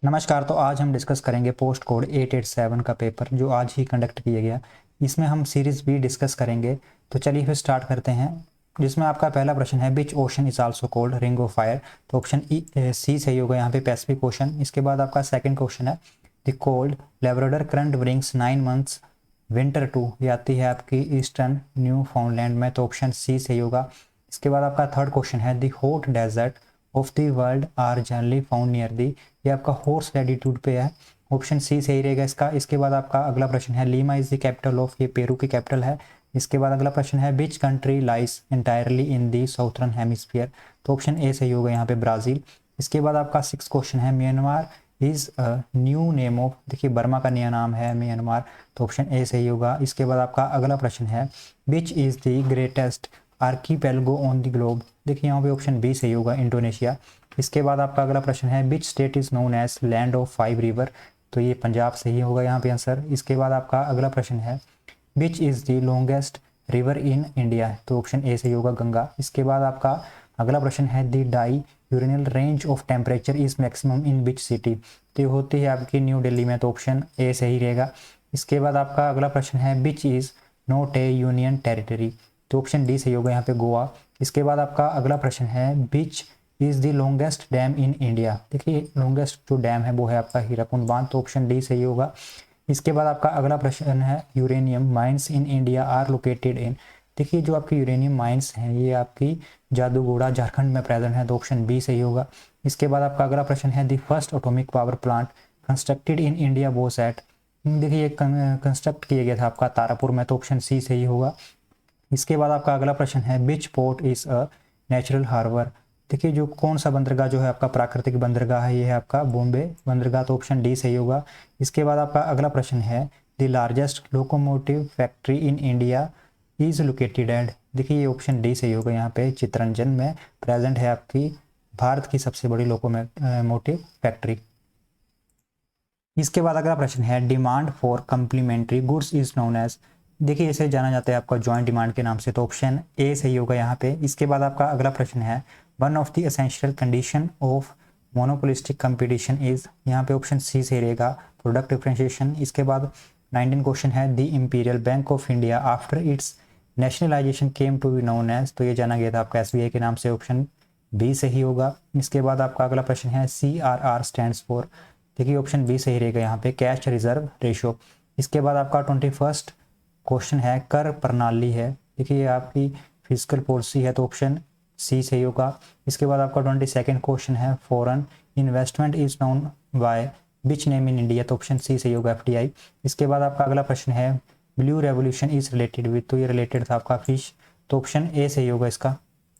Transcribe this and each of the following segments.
नमस्कार। तो आज हम डिस्कस करेंगे पोस्ट कोड 887 का पेपर जो आज ही कंडक्ट किया गया। इसमें हम सीरीज बी डिस्कस करेंगे। तो चलिए फिर स्टार्ट करते हैं। जिसमें आपका पहला प्रश्न है which ocean is also called ring of fire. तो ऑप्शन सी सही होगा यहाँ पे, पैसिफिक ओशन। इसके बाद आपका सेकंड क्वेश्चन है the cold Labrador current brings 9 months winter to, ये आती है आपकी ईस्टर्न न्यू फाउंडलैंड में। तो ऑप्शन सी सही होगा। इसके बाद आपका थर्ड क्वेश्चन है the hot desert of the world are generally found near the, ये आपका हॉर्स लैटिट्यूड पे है। ऑप्शन सी सही रहेगा इसका। इसके बाद आपका अगला प्रश्न है Lima is the capital of, ये पेरू की कैपिटल है। इसके बाद अगला प्रश्न है which country lies entirely in the southern hemisphere. तो ऑप्शन ए सही होगा यहाँ पे, ब्राज़ील। इसके बाद आपका सिक्स क्वेश्चन है Myanmar is new name of, देखिए बर्मा का नया नाम है म्यांमार। तो ऑप्शन ए सही होगा। इसके बाद आपका अगला प्रश्न है which is the greatest archipelago on the globe, देखिए यहाँ पे ऑप्शन बी सही होगा, इंडोनेशिया। इसके बाद आपका अगला प्रश्न है which state is known as land of 5 river, तो ये पंजाब सही होगा यहाँ पे आंसर। इसके बाद आपका अगला प्रश्न है which is the longest river in India, तो ऑप्शन ए सही होगा, गंगा। इसके बाद आपका अगला प्रश्न है the diurnal range of temperature is maximum in which city, तो ये होती है आपकी न्यू दिल्ली में। तो ऑप्शन ए सही रहेगा। इसके बाद आपका अगला प्रश्न है which is not A union territory, तो ऑप्शन डी सही होगा यहाँ पे, गोवा। इसके बाद आपका अगला प्रश्न है which is the longest dam in India, देखिए लॉन्गेस्ट जो डैम है वो है आपका हीराकुंड बांध। तो ऑप्शन डी सही होगा। इसके बाद आपका अगला प्रश्न है uranium mines in India are located in, देखिए जो आपकी यूरेनियम माइंस हैं ये आपकी जादूगोड़ा झारखंड में प्रेजेंट है। तो ऑप्शन बी सही होगा। इसके बाद आपका अगला प्रश्न है the first atomic power plant constructed in India was at, देखिए ये कंस्ट्रक्ट किया गया था आपका तारापुर में। तो ऑप्शन सी सही होगा। इसके बाद आपका अगला प्रश्न है which port is a natural harbour, देखिए जो कौन सा बंदरगाह जो है आपका प्राकृतिक बंदरगाह है, ये है आपका बॉम्बे बंदरगाह। तो ऑप्शन डी सही होगा। इसके बाद आपका अगला प्रश्न है the largest locomotive factory in India is located at, देखिए ये ऑप्शन डी सही होगा यहाँ पे, चितरंजन में प्रेजेंट है आपकी भारत की सबसे बड़ी लोकोमोटिव फैक्ट्री। इसके बाद अगला प्रश्न है demand for complementary goods is known as, देखिए इसे जाना जाता है आपका जॉइंट डिमांड के नाम से। तो ऑप्शन ए सही होगा यहाँ पे। इसके बाद आपका अगला प्रश्न है one of the essential condition of monopolistic competition is, यहाँ पे ऑप्शन सी सही रहेगा, प्रोडक्ट डिफरेंशिएशन। इसके बाद 19 क्वेश्चन है the imperial bank of India after its nationalisation came to be known as, तो ये जाना गया था आपका एसबीआई के नाम से। ऑप्शन बी सही होगा। इसके बाद आपका अगला प्रश्न है CRR स्टैंड्स फॉर, देखिए ऑप्शन बी सही रहेगा यहाँ पे, कैश रिजर्व रेशियो। इसके बाद आपका 21st क्वेश्चन है कर प्रणाली है, देखिए ये आपकी फिजिकल पॉलिसी है। तो ऑप्शन सी सही होगा। इसके बाद आपका 22nd क्वेश्चन है foreign investment is known by which name in India, तो ऑप्शन सी सही होगा, FDI। इसके बाद आपका अगला प्रश्न है blue revolution is related with, तो ये रिलेटेड था आपका फिश। तो ऑप्शन ए सही होगा इसका।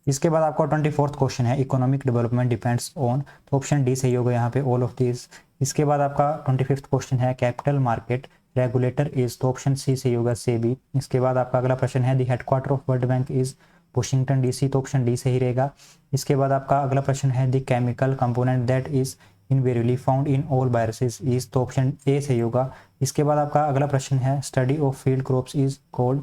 इसके बाद आपका 24th क्वेश्चन है इकोनॉमिक डेवलपमेंट डिपेंड्स ऑन, तो ऑप्शन डी सही होगा यहाँ पे, ऑल ऑफ दिस। इसके बाद आपका 25th क्वेश्चन है कैपिटल मार्केट रेगुलेटर इज, तो ऑप्शन सी सही होगा, सेबी। इसके बाद आपका अगला प्रश्न है the headquarter of World Bank is Washington DC, तो ऑप्शन डी सही रहेगा। इसके बाद आपका अगला प्रश्न है the chemical component that is invariably found in all viruses is, तो ऑप्शन ए सही होगा। इसके बाद आपका अगला प्रश्न है study of field crops is called,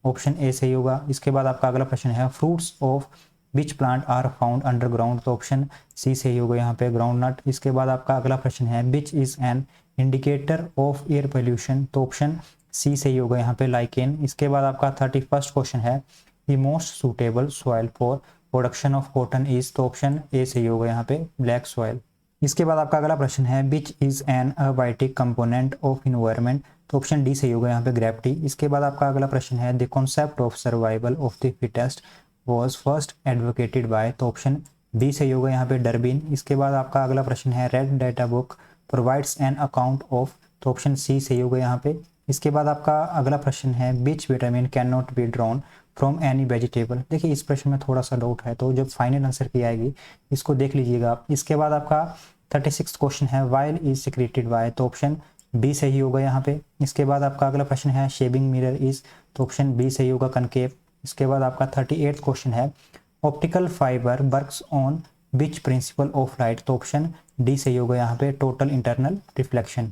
option A सही होगा। इसके बाद आपका अगला प्रश्न है fruits of which plant are found underground, तो ऑप्शन सी सही होगा यहाँ पे, ग्राउंड नट। इसके बाद आपका अगला प्रश्न है which is an indicator of air pollution, तो ऑप्शन सी सही होगा यहाँ पे, लाइकेन। इसके बाद आपका 31st क्वेश्चन है the most suitable soil for production of cotton is, तो ऑप्शन ए सही होगा यहाँ पे, ब्लैक सॉइल। इसके बाद आपका अगला प्रश्न है which is an abiotic component of environment, तो ऑप्शन डी सही होगा यहाँ पे, ग्रेविटी। इसके बाद आपका अगला प्रश्न है the concept of survival of the fittest was first advocated by, तो ऑप्शन बी सही होगा यहाँ पे, डरबिन। इसके बाद आपका अगला प्रश्न है red data book provides an account of, तो ऑप्शन सी सही होगा यहाँ पे। इसके बाद आपका अगला प्रश्न है which vitamin can not be drawn from any vegetable, देखिए इस प्रश्न में थोड़ा सा डाउट है, तो जब फाइनल आंसर की आएगी इसको देख लीजिएगा आप। इसके बाद आपका 36th क्वेश्चन है वाइल इज सिक्रेटेड बाय, तो ऑप्शन बी सही होगा यहाँ पे। इसके बाद आपका अगला प्रश्न है शेविंग मिरर इज, तो ऑप्शन बी सही होगा, कनकेव। इसके बाद आपका 38th क्वेश्चन है optical fibre works on which principle of light, तो ऑप्शन डी सही होगा यहाँ पे, टोटल इंटरनल रिफ्लेक्शन।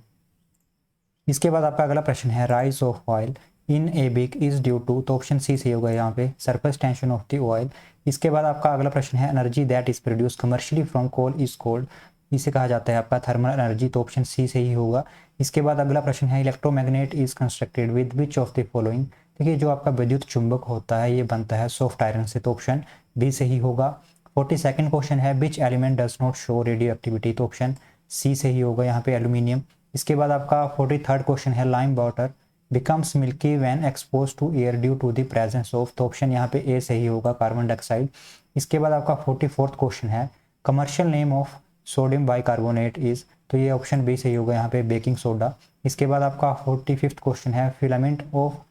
इसके बाद आपका अगला प्रश्न है rise of oil in a wick is due to, तो ऑप्शन सी सही होगा यहाँ पे, surface tension of the oil. इसके बाद आपका अगला प्रश्न है energy that is produce commercially from coal is called, इसे कहा जाता है आपका थर्मल एनर्जी, तो ऑप्शन सी सही होगा। इसके बाद अगला प्रश्न है electromagnet is constructed with which of the following. देखिए जो आपका विद्युत चुंबक होता है ये बनता है सॉफ्ट आयरन से, तो ऑप्शन बी सही होगा। 42nd क्वेश्चन है which element does not show radio activity, तो ऑप्शन सी सही होगा यहाँ पे एल्यूमिनियम। इसके बाद आपका 43rd क्वेश्चन है lime water becomes milky when expose to air due to the presence of, तो ऑप्शन यहाँ पे ए सही होगा कार्बन डाइऑक्साइड। इसके बाद आपका 44th क्वेश्चन है commercial name of sodium bicarbonate is, तो ये ऑप्शन बी सही होगा यहाँ पे बेकिंग सोडा। इसके बाद आपका 45th क्वेश्चन है filament of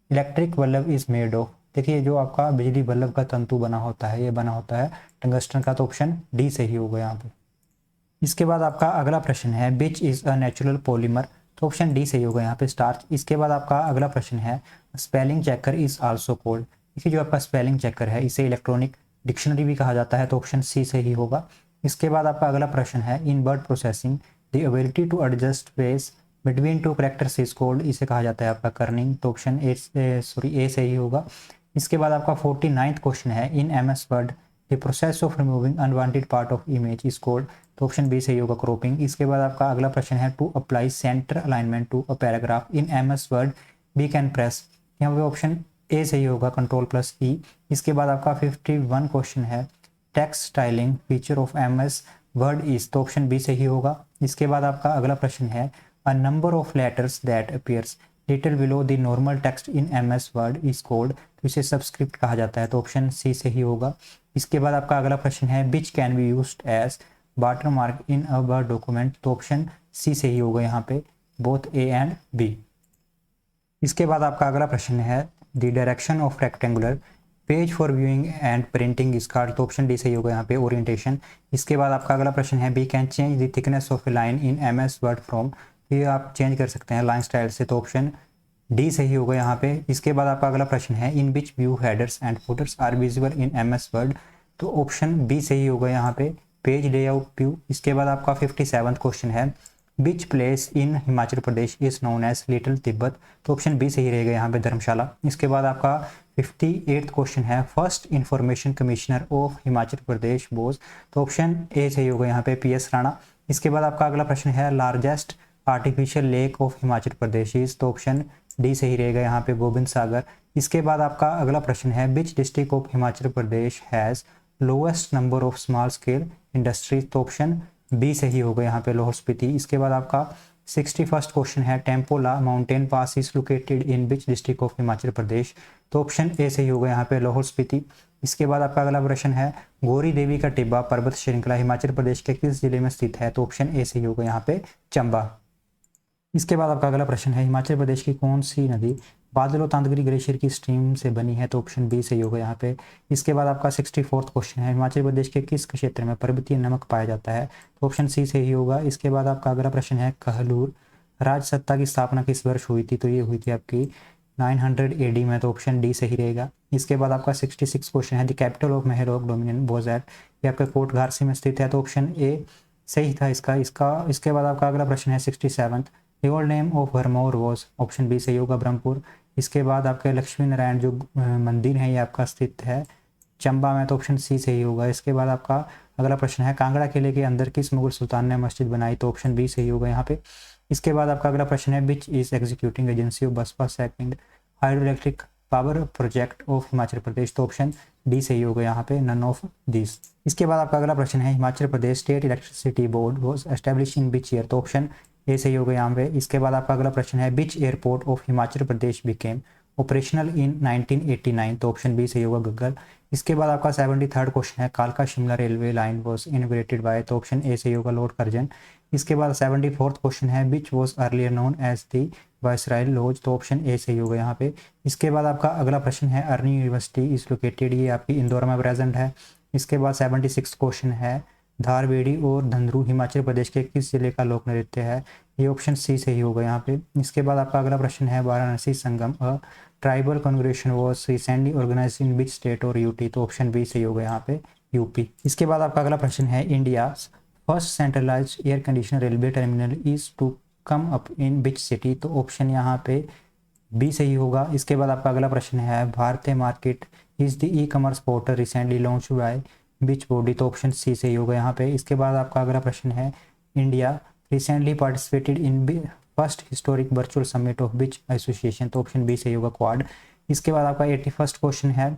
electric bulb is made of, देखिए जो आपका बिजली बल्ब का तंतु बना होता है ये बना होता है टंगस्टन का, तो ऑप्शन डी सही होगा यहाँ पे। इसके बाद आपका अगला प्रश्न है which is a natural polymer, तो ऑप्शन डी सही होगा यहाँ पे स्टार्च। इसके बाद आपका अगला प्रश्न है spelling checker is also called, देखिए जो आपका स्पेलिंग चेकर है इसे इलेक्ट्रॉनिक डिक्शनरी भी कहा जाता है, तो ऑप्शन सी सही होगा। इसके बाद आपका अगला प्रश्न है in word processing the ability to adjust space between two characters is called, इसे कहा जाता है आपका कर्निंग, तो ऑप्शन ए सही होगा। इसके बाद आपका 49th क्वेश्चन है in MS Word the process of removing unwanted part of image is called, तो ऑप्शन बी सही होगा क्रॉपिंग। इसके बाद आपका अगला प्रश्न है to apply centre alignment to a paragraph in MS Word we can press, यहाँ पे ऑप्शन ए सही होगा कंट्रोल+E। इसके बाद आपका 51 क्वेश्चन है text styling feature of MS word is, तो ऑप्शन बी सही होगा। इसके बाद आपका अगला प्रश्न है a number of letters that appears little below the normal text in MS word is called, तो इसे सबस्क्रिप्ट कहा जाता है, तो ऑप्शन सी सही होगा। इसके बाद आपका अगला प्रश्न है which can be used as watermark in a word document, तो ऑप्शन सी सही होगा यहाँ पे बोथ ए एंड बी। इसके बाद आपका अगला प्रश्न है the direction of rectangular page for viewing and printing is called, तो ऑप्शन डी सही होगा यहाँ पे ओरिएंटेशन। इसके बाद आपका अगला प्रश्न है we can change the thickness of a line in MS Word from, ये आप चेंज कर सकते हैं लाइन स्टाइल से, तो ऑप्शन डी सही होगा यहाँ पे। इसके बाद आपका अगला प्रश्न है in which view headers and footers are visible in MS Word, तो ऑप्शन बी सही होगा यहाँ पे पेज लेआउट व्यू। इसके बाद आपका 57th क्वेश्चन है which place in Himachal Pradesh is known as little Tibet, तो ऑप्शन बी सही रहेगा यहाँ पे धर्मशाला। इसके बाद आपका 58th क्वेश्चन है first information commissioner of Himachal Pradesh was, तो ऑप्शन ए सही होगा यहाँ पे PS राणा। इसके बाद आपका अगला प्रश्न है largest artificial lake of Himachal Pradesh is, तो ऑप्शन डी सही रहेगा यहाँ पे गोबिंद सागर। इसके बाद आपका अगला प्रश्न है विच district of Himachal Pradesh has lowest number of small scale industries, तो ऑप्शन बी सही होगा यहाँ पे लाहौल स्पीति। इसके बाद आपका 61st क्वेश्चन है टेम्पोला mountain pass is located in which district of Himachal Pradesh, तो ऑप्शन ए सही होगा यहाँ पे लाहौल स्पीति। इसके बाद आपका अगला प्रश्न है गौरी देवी का टिब्बा पर्वत श्रृंखला हिमाचल प्रदेश के किस जिले में स्थित है, तो ऑप्शन ए सही होगा यहाँ पे चंबा। इसके बाद आपका अगला प्रश्न है हिमाचल प्रदेश की कौन सी नदी बादल और तांदगिरी ग्लेशियर की स्ट्रीम से बनी है, तो ऑप्शन बी सही होगा यहाँ पे। इसके बाद आपका 64th क्वेश्चन है हिमाचल प्रदेश के किस क्षेत्र में पर्वतीय नमक पाया जाता है, तो ऑप्शन सी सही होगा। इसके बाद आपका अगला प्रश्न है कहलूर राज सत्ता की स्थापना किस वर्ष हुई थी, तो ये हुई थी आपकी 900 AD में, तो ऑप्शन डी सही रहेगा। इसके बाद आपका 66 क्वेश्चन है the capital of Mahlog dominion was at, ये आपका कोट घारसी में स्थित है, तो ऑप्शन ए सही था इसका। इसके बाद आपका अगला प्रश्न है 67th the old name of Bharmour was, option B सही होगा ब्रह्मपुर। इसके बाद आपके लक्ष्मी नारायण जो मंदिर है ये आपका स्थित है चंबा में, तो ऑप्शन सी सही होगा। इसके बाद आपका अगला प्रश्न है कांगड़ा किले के अंदर किस मुगल सुल्तान ने मस्जिद बनाई, तो ऑप्शन बी सही होगा यहाँ पे। इसके बाद आपका अगला प्रश्न है which is executing agency of Baspa second hydro electric power project of Himachal Pradesh, तो ऑप्शन डी सही होगा यहाँ पे नन ऑफ दिस। इसके बाद आपका अगला प्रश्न है Himachal Pradesh state electricity board was establish in which year, तो ऑप्शन ए सही होगा यहाँ पे। इसके बाद आपका अगला प्रश्न है which airport of Himachal Pradesh became operational in 1989, तो ऑप्शन बी सही होगा गग्गल। इसके बाद आपका 73rd क्वेश्चन है कालका Shimla railway line was inaugurated by, तो ऑप्शन ए सही होगा लॉर्ड कर्जन। इसके बाद 74th क्वेश्चन है which was earlier known as the viceroy lodge, तो ऑप्शन ए सही होगा यहाँ पे। इसके बाद आपका अगला प्रश्न है अर्नी यूनिवर्सिटी इज लोकेटेड, ये आपकी इंदौर में प्रेजेंट है। इसके बाद 76 क्वेश्चन है धारवेड़ी और धंधरू हिमाचल प्रदेश के किस जिले का लोक नृत्य है, ये ऑप्शन सी सही होगा यहाँ पे। इसके बाद आपका अगला प्रश्न है Varanasi Sangam a tribal congregation was recently organised in which state or UT, तो ऑप्शन बी सही होगा यहाँ पे यूपी। इसके बाद आपका अगला प्रश्न है India first centralised air conditioner railway terminal is to come up in which city, तो ऑप्शन यहाँ पे बी सही होगा। इसके बाद आपका अगला प्रश्न है Bharatiya market is the e commerce portal recently launched by which body, तो ऑप्शन सी सही होगा यहाँ पे। इसके बाद आपका अगला प्रश्न है India recently participated in first historic virtual summit of which association, तो ऑप्शन बी सही होगा क्वाड। इसके बाद आपका 81st क्वेश्चन है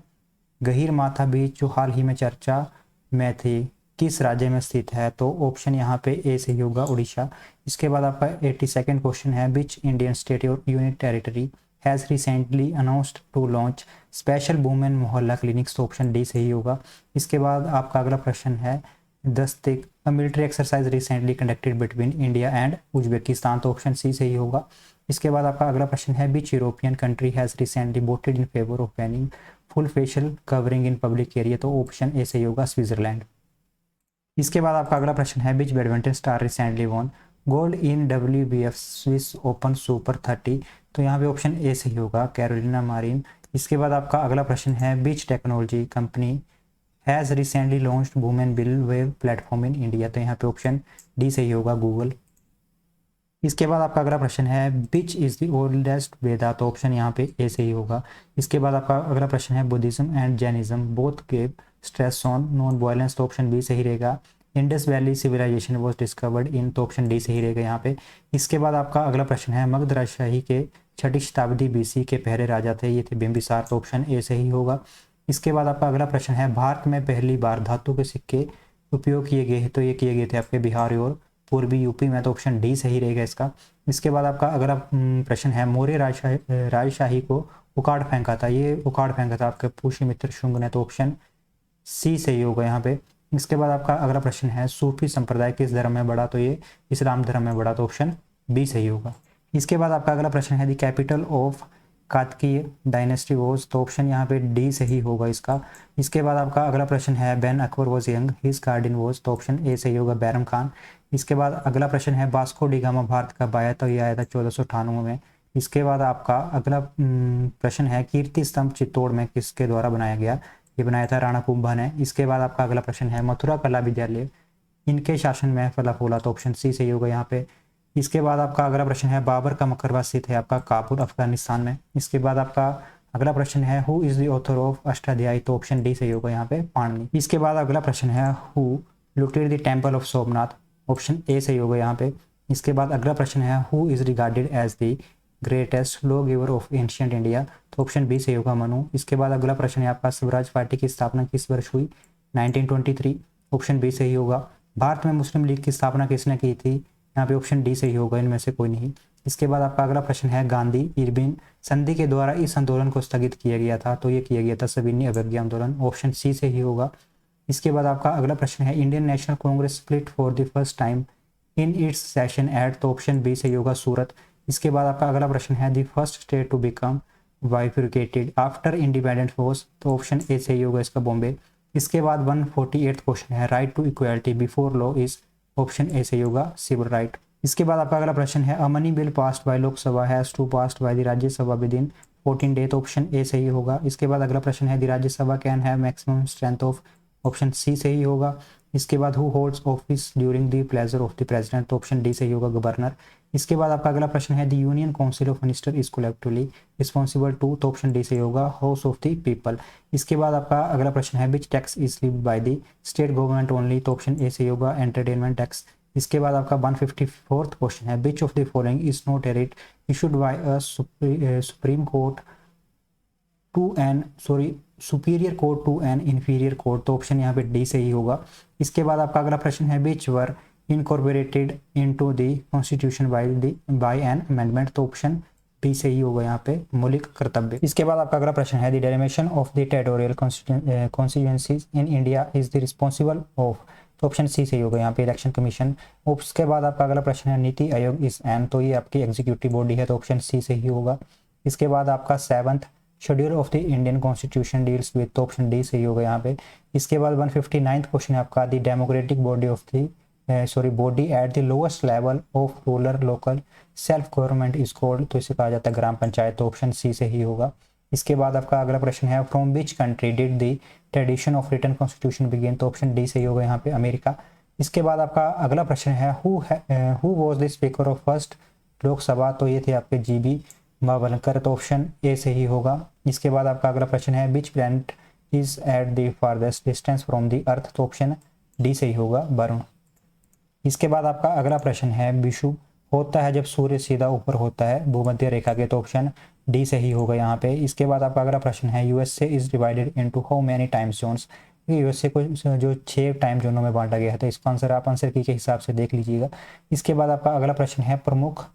गहीर माथा बीच जो हाल ही में चर्चा में थी किस राज्य में स्थित है, तो ऑप्शन यहाँ पे ए सही होगा उड़ीसा। इसके बाद आपका 82nd क्वेश्चन है which Indian state or union territory has recently announced to launch special women mohalla clinics, तो ऑप्शन डी सही होगा। इसके बाद आपका अगला प्रश्न है Dustlik a military exercise recently conducted between India and Uzbekistan, तो ऑप्शन सी सही होगा। इसके बाद आपका अगला प्रश्न है which European country has recently voted in favour of banning full facial covering in public area, तो ऑप्शन ए सही होगा स्विट्जरलैंड। इसके बाद आपका अगला प्रश्न है which badminton star recently won gold in WBF Swiss Open Super 30, तो यहाँ पे ऑप्शन ए सही होगा कैरोलिना मारिन। इसके बाद आपका अगला प्रश्न है विच technology company has recently launched women bill web platform in India, तो यहाँ पे ऑप्शन डी सही होगा गूगल। इसके बाद आपका अगला प्रश्न है विच इज़ द ओल्डेस्ट वेदा, तो ऑप्शन यहाँ पे ए सही होगा। इसके बाद आपका अगला प्रश्न है Buddhism and Jainism both give stress on non violence, तो ऑप्शन बी सही रहेगा। Indus valley civilisation was discovered in, तो ऑप्शन डी सही रहेगा यहाँ पे। इसके बाद आपका अगला प्रश्न है मगध राजशाही के 6ठी शताब्दी BC के पहले राजा थे, ये थे बिंबिसार, तो ऑप्शन ए सही होगा। इसके बाद आपका अगला प्रश्न है भारत में पहली बार धातु के सिक्के उपयोग किए गए, तो ये किए गए थे आपके बिहार और पूर्वी यूपी में, तो ऑप्शन डी सही रहेगा इसका। इसके बाद आपका अगला प्रश्न है मौर्य राजशाही को उखाड़ फेंका था, ये उखाड़ फेंका था आपके पुष्यमित्र शुंग ने, तो ऑप्शन सी सही होगा यहाँ पे। इसके बाद आपका अगला प्रश्न है सूफी संप्रदाय किस धर्म में बढ़ा, तो ये इस्लाम धर्म में बढ़ा, तो ऑप्शन बी सही होगा। इसके बाद आपका अगला प्रश्न है the capital of Kakatiya dynasty was, तो ऑप्शन यहाँ पे डी सही होगा इसका। इसके बाद आपका अगला प्रश्न है when Akbar was young his guardian was, तो ऑप्शन ए सही होगा बैरम खान। इसके बाद अगला प्रश्न है वास्को डी गामा भारत कब आया, तो ये आया था 1498 में। इसके बाद आपका अगला प्रश्न है कीर्ति स्तंभ चित्तौड़ में किसके द्वारा बनाया गया, ये बनाया था राणा कुंभा ने। इसके बाद आपका अगला प्रश्न है मथुरा कला विद्यालय इनके शासन में फला फूला, तो ऑप्शन सी सही होगा यहाँ पे। इसके बाद आपका अगला प्रश्न है बाबर का मकबरा स्थित है आपका काबुल अफगानिस्तान में। इसके बाद आपका अगला प्रश्न है who is the author of Ashtadhyayi, तो ऑप्शन डी सही होगा यहाँ पे पाणिनि। इसके बाद अगला प्रश्न है who looted the temple of Somnath, option A सही होगा यहाँ पे। इसके बाद अगला प्रश्न है who is regarded as the greatest law giver of ancient India, तो ऑप्शन बी सही होगा मनु। इसके बाद अगला प्रश्न है आपका स्वराज पार्टी की स्थापना किस वर्ष हुई, 1923, ऑप्शन बी सही होगा। भारत में मुस्लिम लीग की स्थापना किसने की थी, यहाँ पे ऑप्शन डी सही होगा, इनमें से कोई नहीं। इसके बाद आपका अगला प्रश्न है गांधी इरविन संधि के द्वारा इस आंदोलन को स्थगित किया गया था, तो ये किया गया था सविनय अवज्ञा आंदोलन, ऑप्शन सी से ही होगा। इसके बाद आपका अगला प्रश्न है Indian National Congress split for the first time in its session at, तो ऑप्शन बी सही होगा सूरत। इसके बाद आपका अगला प्रश्न है the first state to become bifurcated after independent was, तो ऑप्शन ए सही होगा इसका बॉम्बे। इसके बाद 148th क्वेश्चन है right to equality before law is, option A सही होगा सिविल राइट। इसके बाद आपका अगला प्रश्न है a money bill passed by Lok Sabha has to passed by the Rajya Sabha within 14 day, तो ऑप्शन ए सही होगा। इसके बाद अगला प्रश्न है the Rajya Sabha can have maximum strength of, option C सही होगा। इसके बाद who holds office during the pleasure of the president, तो ऑप्शन डी सही होगा गवर्नर। इसके बाद आपका अगला प्रश्न है the union council of minister is collectively responsible to, तो ऑप्शन डी सही होगा हाउस ऑफ द पीपल। इसके बाद आपका अगला प्रश्न है which tax is levied by the state government only, तो ऑप्शन ए सही होगा एंटरटेनमेंट टैक्स। इसके बाद आपका 154th क्वेश्चन है which of the following is not a writ issued by a supreme court to an superior court to an inferior court, तो option यहाँ पे डी सही होगा। इसके बाद आपका अगला प्रश्न है which were incorporated into the constitution by an amendment, तो ऑप्शन बी सही होगा यहाँ पे मौलिक कर्तव्य। इसके बाद आपका अगला प्रश्न है the delimitation of the territorial constituencies in India is the responsible of, तो ऑप्शन सी सही होगा यहाँ पे इलेक्शन कमीशन। उसके बाद आपका अगला प्रश्न है नीति आयोग इज एन, तो ये आपकी एग्जीक्यूटिव बॉडी है, तो ऑप्शन सी सही होगा। इसके बाद आपका 7th schedule of the Indian constitution deals with, तो ऑप्शन डी सही होगा यहाँ पे। इसके बाद 159th क्वेश्चन है आपका the democratic body of the body at the lowest level of rural local self government is called, तो इसे कहा जाता है ग्राम पंचायत, तो ऑप्शन सी से ही होगा। इसके बाद आपका अगला प्रश्न है from which country did the tradition of written constitution begin, तो ऑप्शन डी सही होगा यहाँ पे अमेरिका। इसके बाद आपका अगला प्रश्न है who was the speaker of first Lok Sabha, तो ये थे आपके GB मावलकर, तो ऑप्शन ए से ही होगा। इसके बाद आपका अगला प्रश्न है which planet is at the farthest distance from the earth, तो ऑप्शन डी सही होगा वरुण। इसके बाद आपका अगला प्रश्न है विषुव होता है जब सूर्य सीधा ऊपर होता है भूमध्य रेखा के, तो ऑप्शन डी सही होगा यहाँ पे। इसके बाद आपका अगला प्रश्न है USA is divided into how many time zones, USA को जो 6 टाइम जोनों में बांटा गया है, तो इसका आंसर आप आंसर की के हिसाब से देख लीजिएगा। इसके बाद आपका अगला प्रश्न है प्रमुख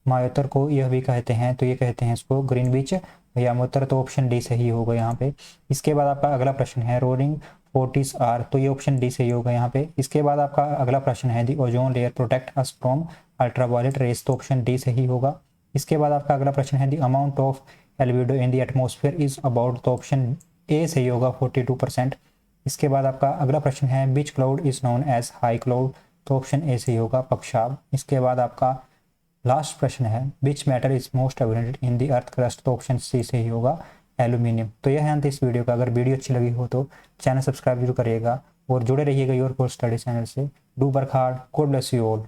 मायोतर को यह भी कहते हैं, तो ये कहते हैं इसको ग्रीनविच या मूत्र, तो ऑप्शन डी सही होगा यहाँ पे। इसके बाद आपका अगला प्रश्न है रोरिंग फोर्टिस आर, तो ये ऑप्शन डी सही होगा यहाँ पे। इसके बाद आपका अगला प्रश्न है the ozone layer protect us from ultraviolet rays, तो ऑप्शन डी सही होगा। इसके बाद आपका अगला प्रश्न है the amount of albedo in the atmosphere is about, तो ऑप्शन ए सही होगा 42%। इसके बाद आपका अगला प्रश्न है which cloud is known as high cloud, तो ऑप्शन ए सही होगा पक्षाब। इसके बाद आपका लास्ट प्रश्न है which matter is most abundant in the earth crust, तो ऑप्शन सी सही होगा एल्यूमिनियम। तो यह है अंत इस वीडियो का। अगर वीडियो अच्छी लगी हो तो चैनल सब्सक्राइब जरूर करिएगा और जुड़े रहिएगा योर कोर्स स्टडी चैनल से। Do work hard, God bless you all.